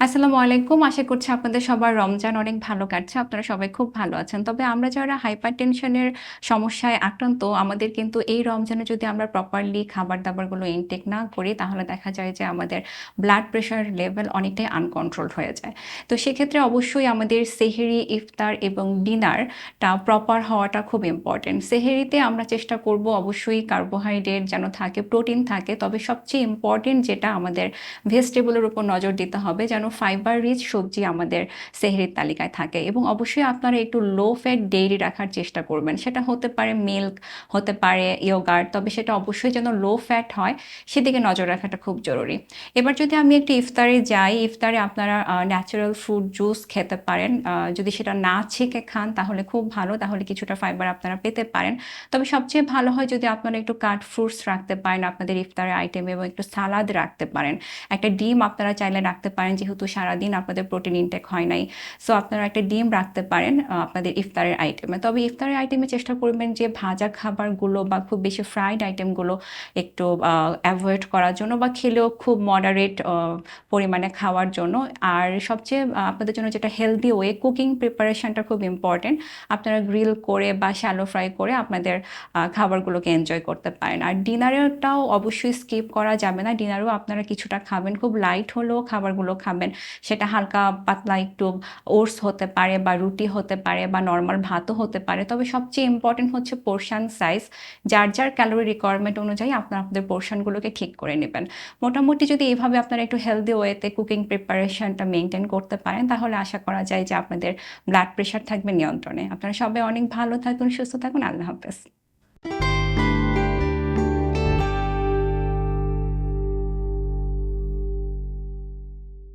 আসসালামু আলাইকুম। আশা করছি আপনাদের সবার রমজান অনেক ভালো কাটছে। আপনারা সবাই খুব ভালো আছেন। তবে আমরা যারা হাইপারটেনশনের সমস্যায় আক্রান্ত, আমাদের কিন্তু এই রমজানে যদি আমরা প্রপারলি খাবার-দাবারগুলো ইনটেক না করি, তাহলে দেখা যায় যে আমাদের ব্লাড প্রেশার লেভেল অনেকটাই আনকন্ট্রোলড হয়ে যায়। তো সেক্ষেত্রে অবশ্যই আমাদের সেহরি, ইফতার এবং ডিনারটা প্রপার হওয়াটা খুব ইম্পোর্টেন্ট। সেহরিতে আমরা চেষ্টা করব অবশ্যই কার্বোহাইড্রেট যেন থাকে, প্রোটিন থাকে। তবে সবচেয়ে ইম্পোর্টেন্ট যেটা আমাদের ভেজিটেবলের উপর নজর দিতে হবে যেন ফাইবার রিচ সবজি আমাদের সেহরির তালিকায় থাকে এবং অবশ্যই আপনারা একটু লো ফ্যাট ডেইরি রাখার চেষ্টা করবেন। সেটা হতে পারে মিল্ক, হতে পারে ইয়োগার্ট, তবে সেটা অবশ্যই যেন লো ফ্যাট হয় সেদিকে নজর রাখাটা খুব জরুরি। এবার যদি আমি একটু ইফতারে যাই, ইফতারে আপনারা ন্যাচারাল ফ্রুট জুস খেতে পারেন। যদি সেটা না ছেঁকে খান তাহলে খুব ভালো, তাহলে কিছুটা ফাইবার আপনারা পেতে পারেন। তবে সবচেয়ে ভালো হয় যদি আপনারা একটু কাট ফ্রুটস রাখতে পারেন আপনাদের ইফতারের আইটেমে এবং একটু সালাদ রাখতে পারেন। একটা ডিম আপনারা চাইলে রাখতে পারেন, যেহেতু সারাদিন আপনাদের প্রোটিন ইনটেক হয় নাই। সো আপনারা একটা ডিম রাখতে পারেন আপনাদের ইফতারের আইটেমে। তবে ইফতারের আইটেমে চেষ্টা করবেন যে ভাজা খাবারগুলো বা খুব বেশি ফ্রাইড আইটেমগুলো একটু অ্যাভয়েড করার জন্য, বা খেলেও খুব মডারেট পরিমাণে খাওয়ার জন্য। আর সবচেয়ে আপনাদের জন্য যেটা হেলদি ওয়ে, কুকিং প্রিপারেশনটা খুব ইম্পর্টেন্ট। আপনারা গ্রিল করে বা শ্যালো ফ্রাই করে আপনাদের খাবারগুলোকে এনজয় করতে পারেন। আর ডিনারেরটাও অবশ্যই স্কিপ করা যাবে না। ডিনারেও আপনারা কিছুটা খাবেন, খুব লাইট হলেও খাবারগুলো খাবেন। সেটা হালকা পাতলা একটু ওটস হতে পারে বা রুটি হতে পারে বা নর্মাল ভাতও হতে পারে। তবে সবচেয়ে ইম্পর্টেন্ট হচ্ছে পোর্শন সাইজ। যার যার ক্যালোরি রিকোয়ারমেন্ট অনুযায়ী আপনারা আপনাদের পোর্শনগুলোকে ঠিক করে নেবেন। মোটামুটি যদি এইভাবে আপনারা একটু হেলদি ওয়েতে কুকিং প্রিপারেশনটা মেনটেন করতে পারেন, তাহলে আশা করা যায় যে আপনাদের ব্লাড প্রেশার থাকবে নিয়ন্ত্রণে। আপনারা সবাই অনেক ভালো থাকুন, সুস্থ থাকুন। আল্লাহ হাফেজ।